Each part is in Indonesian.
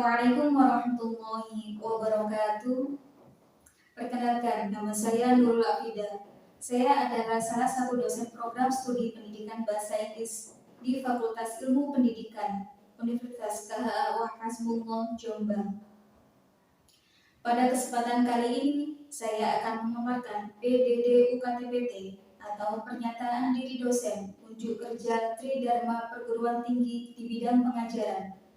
Assalamualaikum warahmatullahi wabarakatuh. Perkenalkan, nama saya Nurul Afida. Saya adalah salah satu dosen program studi pendidikan bahasa Inggris di Fakultas Ilmu Pendidikan Universitas KHA Hasbullah Jombang. Pada kesempatan kali ini, saya akan memaparkan PDD UKTPT atau Pernyataan Diri Dosen Unjuk Kerja Tridharma Perguruan Tinggi di bidang pengajaran,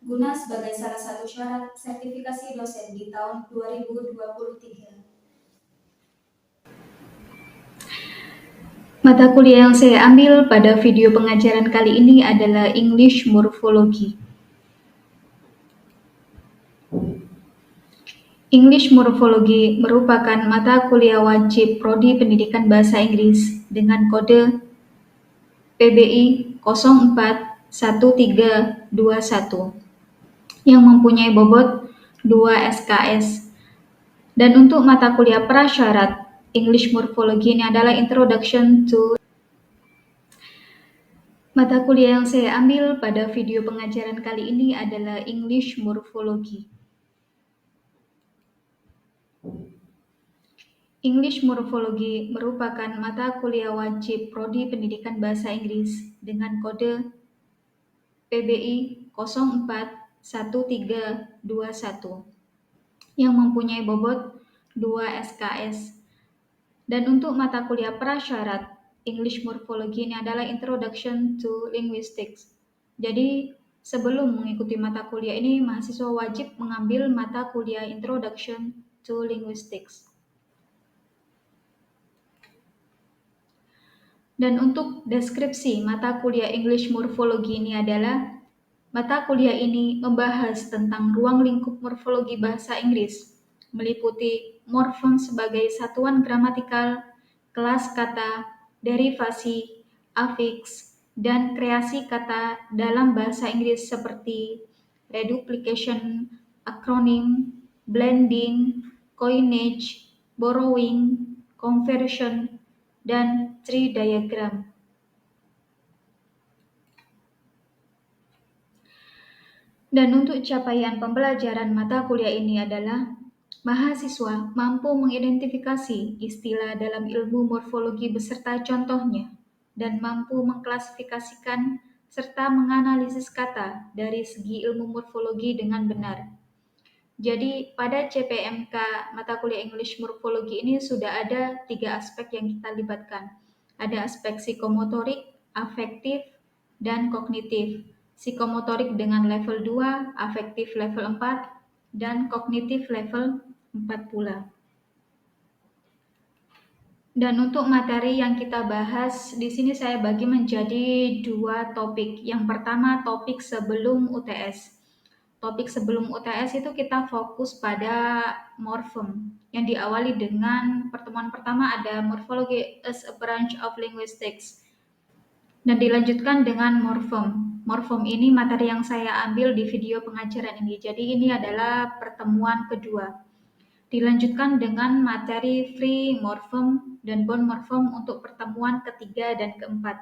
guna sebagai salah satu syarat sertifikasi dosen di tahun 2023. Mata kuliah yang saya ambil pada video pengajaran kali ini adalah English Morphology. English Morphology merupakan mata kuliah wajib Prodi Pendidikan Bahasa Inggris dengan kode PBI 041321 yang mempunyai bobot 2 SKS. Dan untuk mata kuliah prasyarat English Morphology ini adalah Introduction to. Mata kuliah yang saya ambil pada video pengajaran kali ini adalah English Morphology. English Morphology merupakan mata kuliah wajib Prodi Pendidikan Bahasa Inggris dengan kode PBI 041321 yang mempunyai bobot 2 SKS. Dan untuk mata kuliah prasyarat English Morphology ini adalah Introduction to Linguistics. Jadi sebelum mengikuti mata kuliah ini, mahasiswa wajib mengambil mata kuliah Introduction to Linguistics. Dan untuk deskripsi mata kuliah English Morphology ini adalah mata kuliah ini membahas tentang ruang lingkup morfologi bahasa Inggris, meliputi morfem sebagai satuan gramatikal, kelas kata, derivasi, afiks, dan kreasi kata dalam bahasa Inggris seperti reduplication, akronim, blending, coinage, borrowing, conversion, dan tree diagram. Dan untuk capaian pembelajaran mata kuliah ini adalah mahasiswa mampu mengidentifikasi istilah dalam ilmu morfologi beserta contohnya dan mampu mengklasifikasikan serta menganalisis kata dari segi ilmu morfologi dengan benar. Jadi pada CPMK mata kuliah English Morphology ini sudah ada 3 aspek yang kita libatkan. Ada aspek psikomotorik, afektif, dan kognitif. Psikomotorik dengan level 2, afektif level 4, dan kognitif level 4 pula. Dan untuk materi yang kita bahas, di sini saya bagi menjadi 2 topik. Yang pertama, topik sebelum UTS. Topik sebelum UTS itu kita fokus pada morfem, yang diawali dengan pertemuan pertama ada Morphology as a Branch of Linguistics, dan dilanjutkan dengan morfem. Morfem ini materi yang saya ambil di video pengajaran ini, jadi ini adalah pertemuan kedua. Dilanjutkan dengan materi free morfem dan bond morfem untuk pertemuan ketiga dan keempat.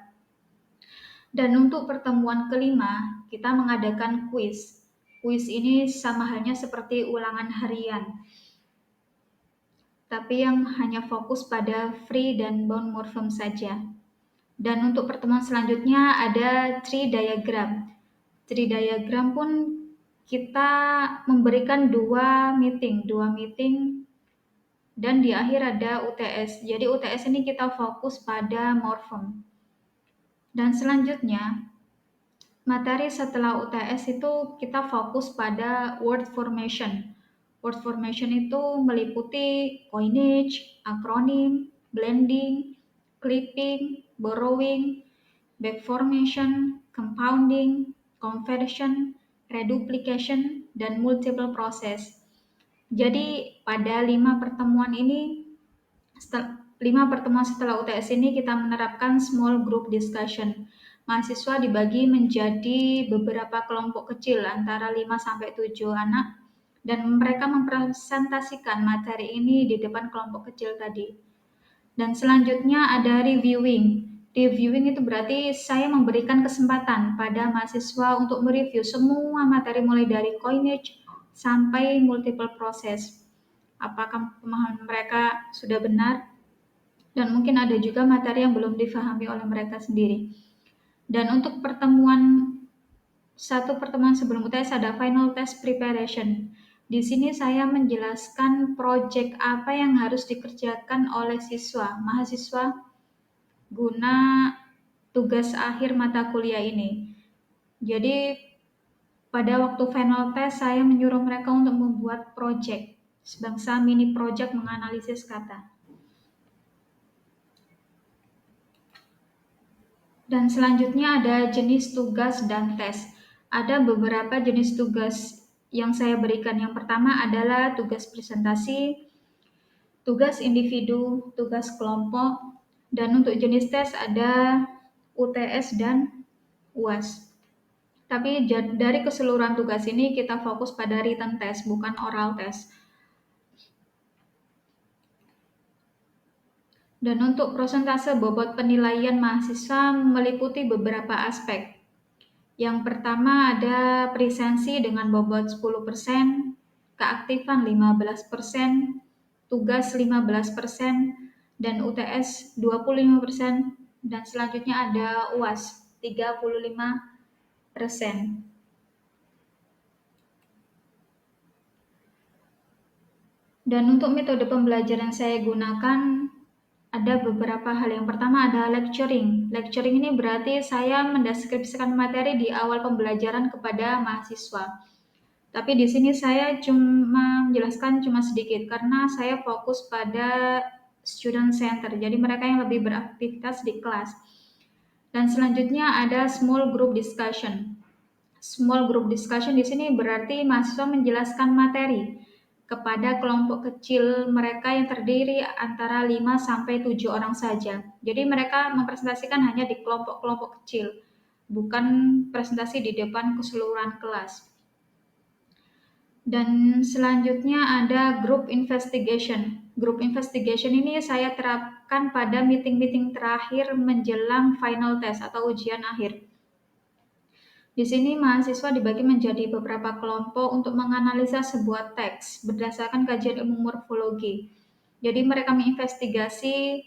Dan untuk pertemuan kelima, kita mengadakan kuis. Kuis ini sama halnya seperti ulangan harian, tapi yang hanya fokus pada free dan bound morphem saja. Dan untuk pertemuan selanjutnya ada tree diagram. Tree diagram pun kita memberikan dua meeting, dan di akhir ada UTS. Jadi UTS ini kita fokus pada morphem. Dan selanjutnya, materi setelah UTS itu kita fokus pada word formation. Word formation itu meliputi coinage, akronim, blending, clipping, borrowing, back formation, compounding, conversion, reduplication, dan multiple process. Jadi pada 5 pertemuan setelah UTS ini kita menerapkan small group discussion. Mahasiswa dibagi menjadi beberapa kelompok kecil antara 5-7 anak dan mereka mempresentasikan materi ini di depan kelompok kecil tadi. Dan selanjutnya ada reviewing. Reviewing itu berarti saya memberikan kesempatan pada mahasiswa untuk mereview semua materi mulai dari coinage, sampai multiple proses. Apakah pemahaman mereka sudah benar? Dan mungkin ada juga materi yang belum difahami oleh mereka sendiri. Dan untuk satu pertemuan sebelum UTS ada final test preparation. Di sini saya menjelaskan proyek apa yang harus dikerjakan oleh mahasiswa guna tugas akhir mata kuliah ini. Jadi pada waktu final test saya menyuruh mereka untuk membuat proyek, sebangsa mini proyek menganalisis kata. Dan selanjutnya ada jenis tugas dan tes. Ada beberapa jenis tugas yang saya berikan. Yang pertama adalah tugas presentasi, tugas individu, tugas kelompok, dan untuk jenis tes ada UTS dan UAS. Tapi dari keseluruhan tugas ini kita fokus pada written test, bukan oral test. Dan untuk persentase bobot penilaian mahasiswa meliputi beberapa aspek. Yang pertama ada presensi dengan bobot 10%, keaktifan 15%, tugas 15%, dan UTS 25%, dan selanjutnya ada UAS 35%. Dan untuk metode pembelajaran yang saya gunakan ada beberapa hal. Yang pertama ada lecturing. Lecturing ini berarti saya mendeskripsikan materi di awal pembelajaran kepada mahasiswa. Tapi di sini saya cuma menjelaskan sedikit karena saya fokus pada student center. Jadi mereka yang lebih beraktivitas di kelas. Dan selanjutnya ada small group discussion. Small group discussion di sini berarti mahasiswa menjelaskan materi kepada kelompok kecil mereka yang terdiri antara 5 sampai 7 orang saja. Jadi mereka mempresentasikan hanya di kelompok-kelompok kecil, bukan presentasi di depan keseluruhan kelas. Dan selanjutnya ada group investigation. Group investigation ini saya terapkan pada meeting-meeting terakhir menjelang final test atau ujian akhir. Di sini mahasiswa dibagi menjadi beberapa kelompok untuk menganalisa sebuah teks berdasarkan kajian ilmu morfologi. Jadi mereka menginvestigasi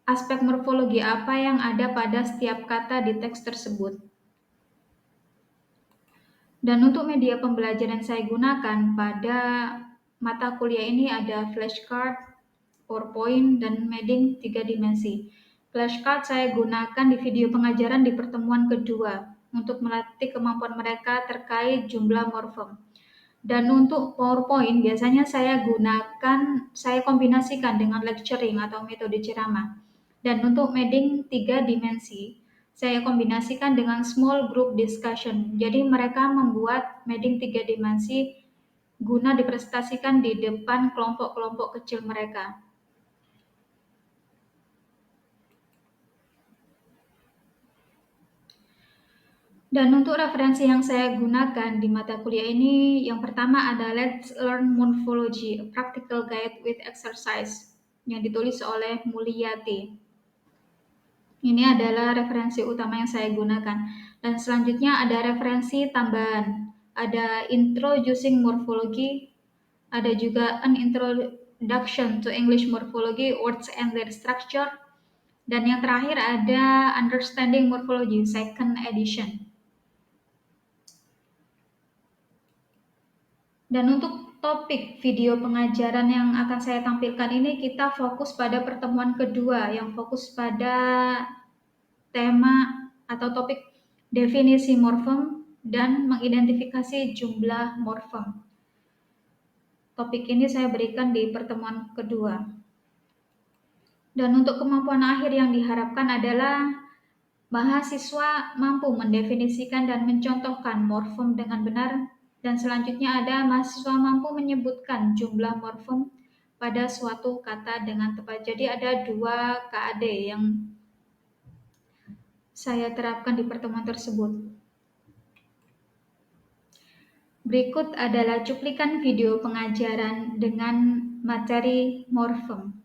aspek morfologi apa yang ada pada setiap kata di teks tersebut. Dan untuk media pembelajaran yang saya gunakan pada mata kuliah ini ada flashcard, PowerPoint, dan mapping 3 dimensi. Flashcard saya gunakan di video pengajaran di pertemuan kedua untuk melatih kemampuan mereka terkait jumlah morfem. Dan untuk PowerPoint biasanya saya kombinasikan dengan lecturing atau metode ceramah. Dan untuk mapping 3 dimensi, saya kombinasikan dengan small group discussion. Jadi mereka membuat mapping 3 dimensi guna dipresentasikan di depan kelompok-kelompok kecil mereka. Dan untuk referensi yang saya gunakan di mata kuliah ini, yang pertama ada Let's Learn Morphology, a Practical Guide with Exercise, yang ditulis oleh Mulyati. Ini adalah referensi utama yang saya gunakan. Dan selanjutnya ada referensi tambahan. Ada Introducing Morphology, ada juga An Introduction to English Morphology, Words and Their Structure, dan yang terakhir ada Understanding Morphology, second edition. Dan untuk topik video pengajaran yang akan saya tampilkan ini kita fokus pada pertemuan kedua yang fokus pada tema atau topik definisi morfem dan mengidentifikasi jumlah morfem. Topik ini saya berikan di pertemuan kedua. Dan untuk kemampuan akhir yang diharapkan adalah mahasiswa mampu mendefinisikan dan mencontohkan morfem dengan benar. Dan selanjutnya ada mahasiswa mampu menyebutkan jumlah morfem pada suatu kata dengan tepat. Jadi ada 2 KAD yang saya terapkan di pertemuan tersebut. Berikut adalah cuplikan video pengajaran dengan materi morfem.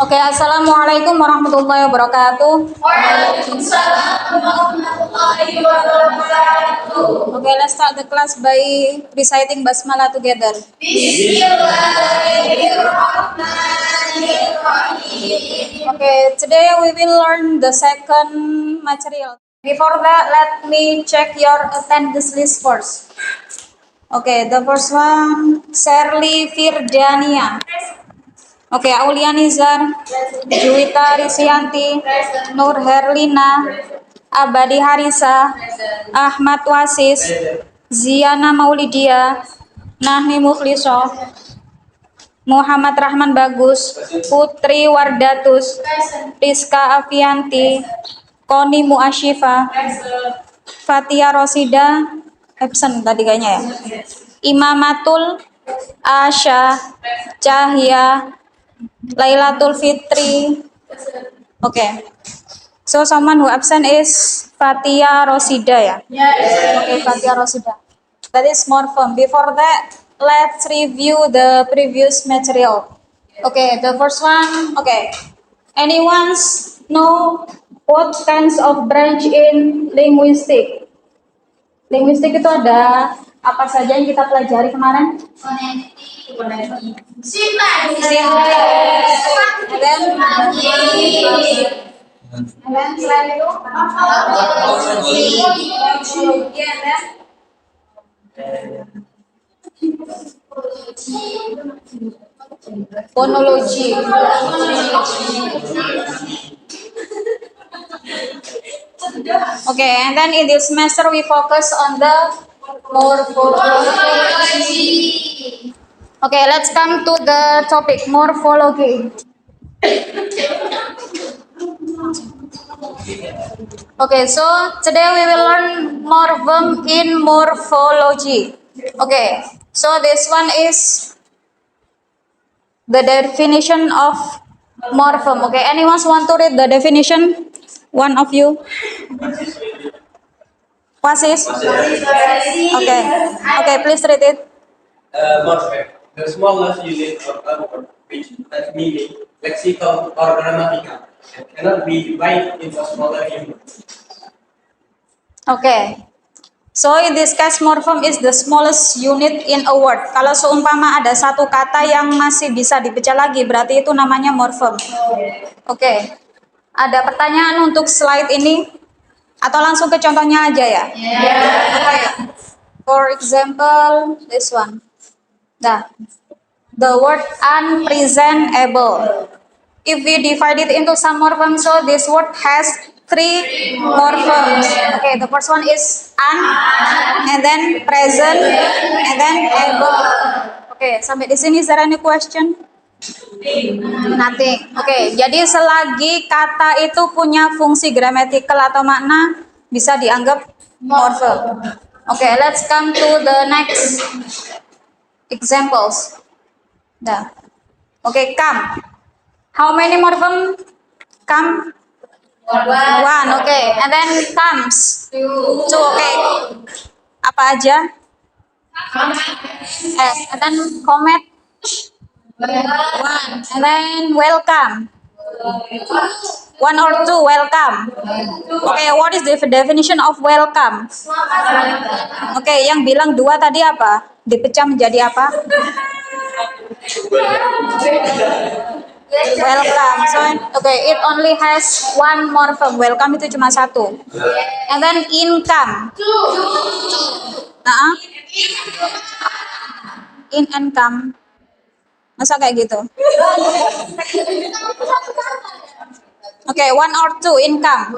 Oke, assalamualaikum warahmatullahi wabarakatuh. Waalaikumsalam warahmatullahi wabarakatuh. Okay, let's start the class by reciting basmalah together. Bismillahirrahmanirrahim. Okay, today we will learn the second material. Before that, let me check your attendance list first. Okay, the first one, Sherly Firdania. Oke, Aulia Nizar, Juwita Risianti, Nur Herlina, Abadi Harisa, Ahmad Wasis, Ziana Maulidia, Nahmi Mukhliso, Muhammad Rahman Bagus, Putri Wardatus, Rizka Afianti, Koni Muasyifa, Fatia Rosida, absent tadi kayaknya ya. Imamatul, Asya, Cahya, Lailatul Fitri. Okay. So someone who absent is Fatia Rosida ya. Okay, Fatia Rosida. That is morphem. Before that, let's review the previous material. Okay, the first one. Okay. Anyone know what kinds of branch in linguistic? Linguistik itu ada apa saja yang kita pelajari kemarin? Fonologi. Okay, and then in this semester we focus on the morphology. Okay, let's come to the topic morphology. Okay, so today we will learn morphem in morphology. Okay, so this one is the definition of morphem. Okay, anyone want to read the definition? One of you? Wasis? Okay, okay, please read it. Morphem, the smallest unit of output which has meaning, lexical or grammatical, and cannot be divided into smaller units. Okay. So in this case morphem is the smallest unit in a word. Kalau seumpama ada satu kata yang masih bisa dipecah lagi, berarti itu namanya morphem. Okay. Ada pertanyaan untuk slide ini? Atau langsung ke contohnya aja ya? Okay. For example, this one. Nah, the word unpresentable. If we divide it into some morphems, so this word has 3 morphems. Okay, the first one is un, and then present, and then able. Okay, sampai di sini is there any question? Nothing. Okay, jadi selagi kata itu punya fungsi gramatikal atau makna, bisa dianggap morphem. Okay, let's come to the next examples. Nah, okay, come. How many morphem? Come. One, okay. And then comes. Two, okay. Apa aja? Yes. And then comet. One. And then welcome. One or two, welcome. Okay, what is the definition of welcome? Okay, yang bilang 2 tadi apa? Dipecah menjadi apa? Welcome. So, okay, it only has 1 morphem. Welcome itu cuma 1. And then income. In and come. Masa kayak gitu? Okay, 1 or 2 income.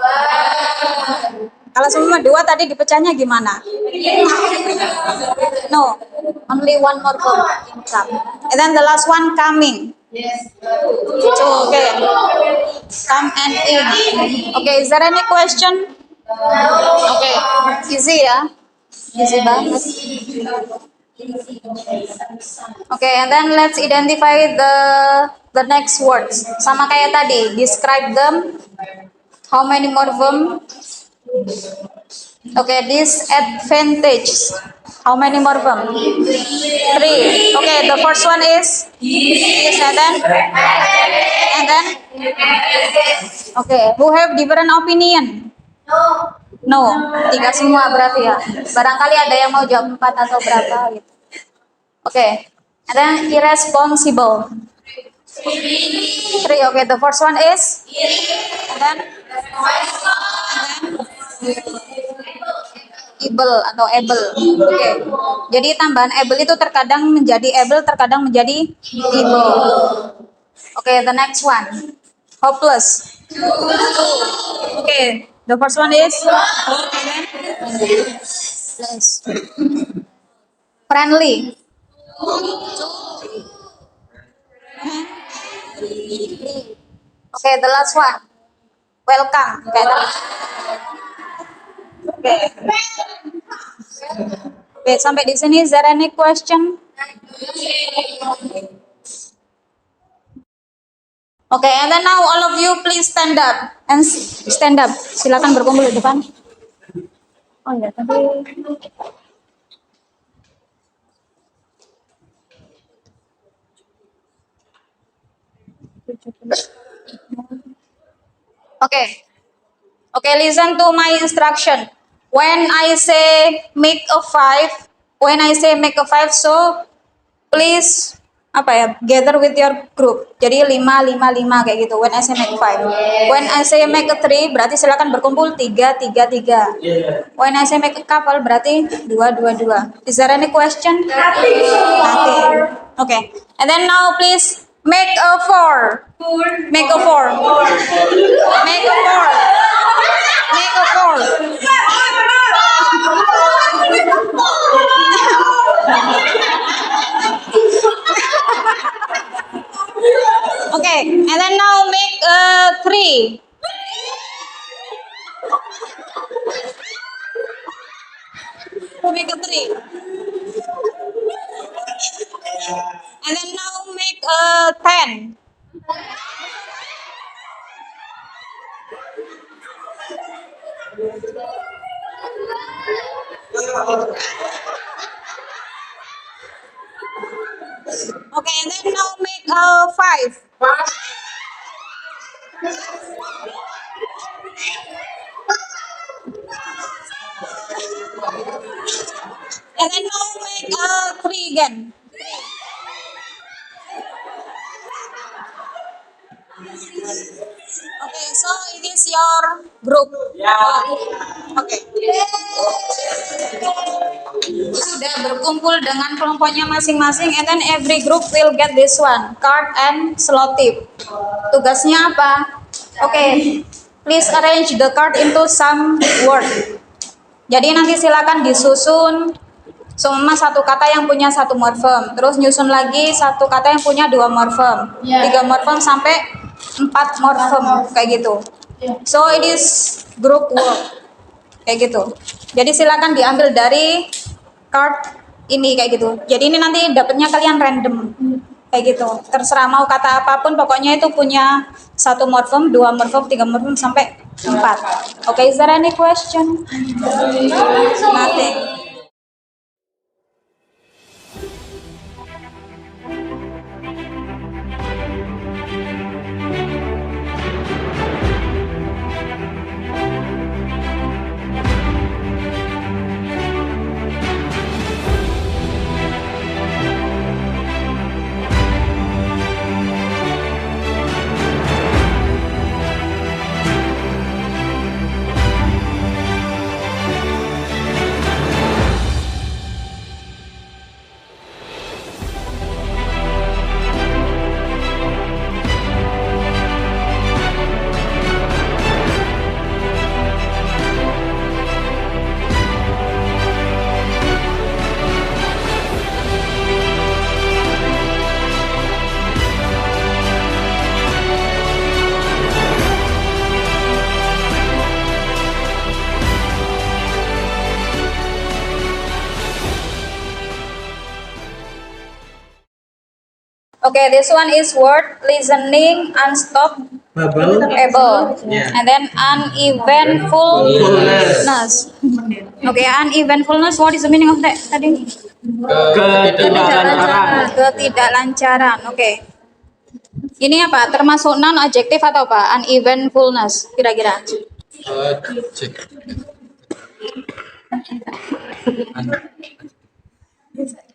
Kalau semua 2 tadi dipecahnya gimana? No, only 1 morphem income. And then the last one coming. So, okay, come and in. Okay, is there any question? Okay, easy ya, easy banget. Okay, and then let's identify the next words. Sama kayak tadi, describe them. How many morphem? Okay, disadvantage. How many morphem? 3. Okay, the first one is and then okay, who have different opinion? No, 3 semua berarti ya. Barangkali ada yang mau jawab 4 atau berapa gitu. Okay, and then irresponsible. 3. Okay, the first one is and then able atau able. Oke. Jadi tambahan able itu terkadang menjadi able, terkadang menjadi able. Oke, the next one. Hopeless. Oke, the first one is hopeless. Friendly. Oke, the last one. Welcome. Oke. Oke, sampai di sini is there any question? Oke, and then now all of you please stand up and stand up. Silakan berkumpul di depan. Oh ya, tadi. Okay, listen to my instruction. When I say make a 5, so please gather with your group. Jadi 5 kayak gitu. When I say make 5. When I say make a 3 berarti silakan berkumpul 3. When I say make a couple berarti 2. Is there any question? Nothing. Okay. And then now please make a 4. Make a 4. Okay, and then now make a 3. Make a 3. And then now make a 10. Okay, and then now make a 5. And then now make a 3 again. Okay, so it is your group. Okay. Sudah berkumpul dengan kelompoknya masing-masing, and then every group will get this one, card and selotip. Tugasnya apa? Okay, please arrange the card into some word. Jadi nanti silakan disusun semua satu kata yang punya 1 morfem, terus nyusun lagi satu kata yang punya 2 morfem, 3 morfem sampai 4 morfem kayak gitu. So it is group work kayak gitu. Jadi silakan diambil dari card ini kayak gitu. Jadi ini nanti dapatnya kalian random kayak gitu. Terserah mau kata apapun, pokoknya itu punya 1 morfem, 2 morfem, 3 morfem sampai 4. Okay, is there any question? Nothing. Okay, this one is word listening, Bubble. able, Yeah. and then uneventfulness. Okay, uneventfulness. What is the meaning of that? Tadi? Ketidaklancaran. Oke. Ini apa? Termasuk non adjektif atau apa? Uneventfulness kira-kira.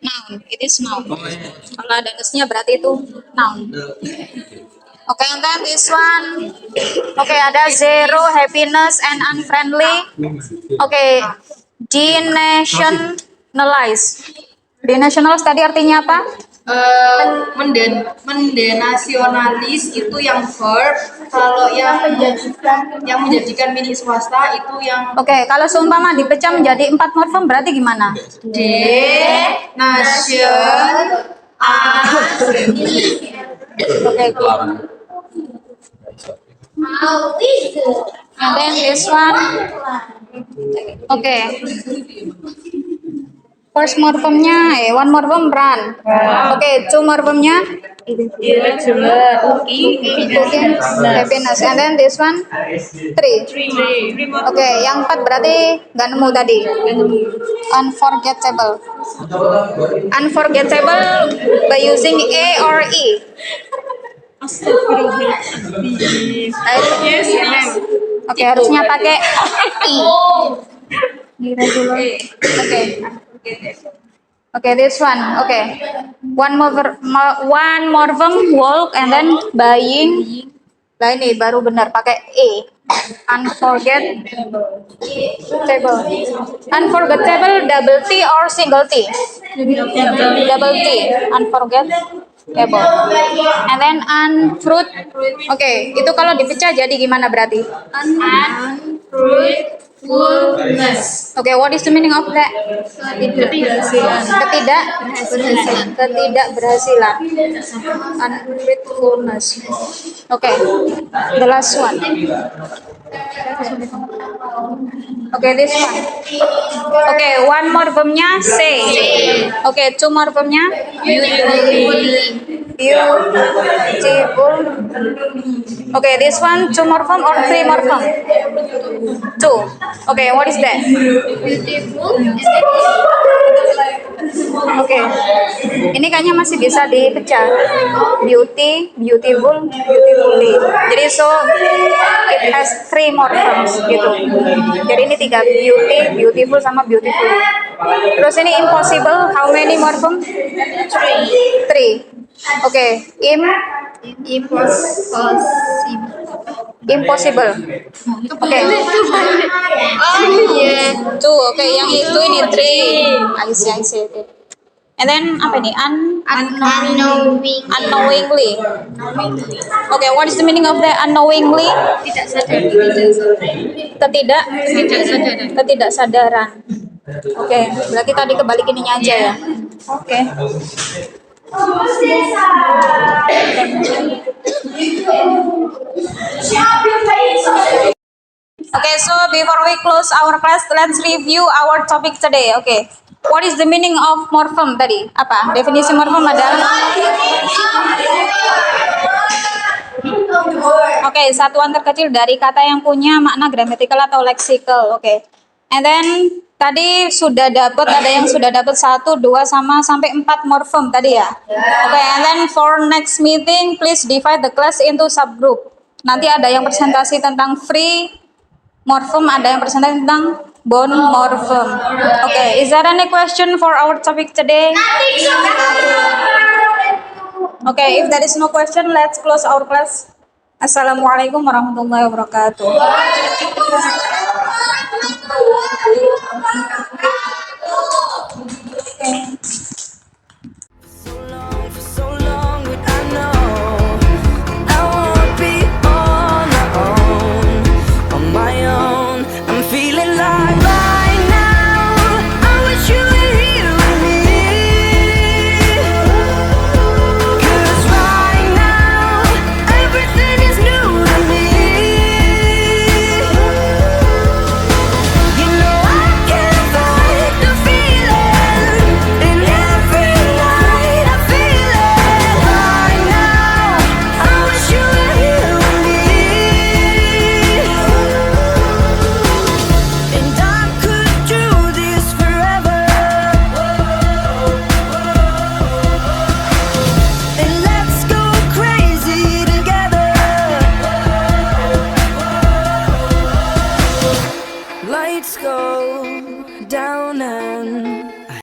Noun. It is noun. Kalau ada nusnya berarti itu noun. Oke, and then this one. Oke, ada zero, happiness, and unfriendly. Oke, denationalize. Denationalize tadi artinya apa? Mendenasionalis itu yang verb, kalau yang menjadikan milik swasta itu yang Oke, kalau seumpama dipecah menjadi 4 morfem berarti gimana? denation. Oke, and then this one. Oke. First morphemnya, one morphem run. Oke, two morphemnya happiness. And then this one three. Oke, yang 4 berarti nggak nemu tadi. Unforgettable. Unforgettable by using A or E. Oke, harusnya pakai E. Oke. Oke, this one. Oke. One morphem walk and then buying. Nah ini baru benar pakai E. Unforgettable. Unforgettable double T or single T? Double T. Unforgettable. And then unfruit. Oke, itu kalau dipecah jadi gimana berarti? Unfruitfulness. Oke, what is the meaning of that? Ketidakberhasilan. Unfruitfulness. Oke, the last one. Oke, this one. Oke, one morphemnya say. Oke, two morphemnya beautiful. Oke, this one two morphem or three morphem? Two. Oke, what is that? Oke, ini kayaknya masih bisa dipecah. Beauty, beautiful, beautifully. Jadi so it has three morphems gitu. Jadi ini 3, beauty, beautiful sama beautifully. Terus ini impossible, how many morphem? 3. Oke, impossible. Oke. Tuh, oke, yang itu ini 3. I see. Okay. And then apa ini? Unknowingly. Okay, what is the meaning of the unknowingly? Ketidaksadaran. Oke, berarti tadi kebalik ininya aja ya. Oke. Okay, so before we close our class, let's review our topic today. Okay, what is the meaning of morphem tadi? Apa? Definisi morphem adalah? Okay, satuan terkecil dari kata yang punya makna gramatikal atau leksikal. Okay, and then tadi sudah dapat, ada yang sudah dapat 1, 2 sampai 4 morphem tadi ya. Okay, and then for next meeting, please divide the class into subgroup. Nanti ada yang presentasi tentang free morphem, ada yang presentasi tentang bone morphem. Okay, is there any question for our topic today? Okay, if there is no question, let's close our class. Assalamualaikum warahmatullahi wabarakatuh.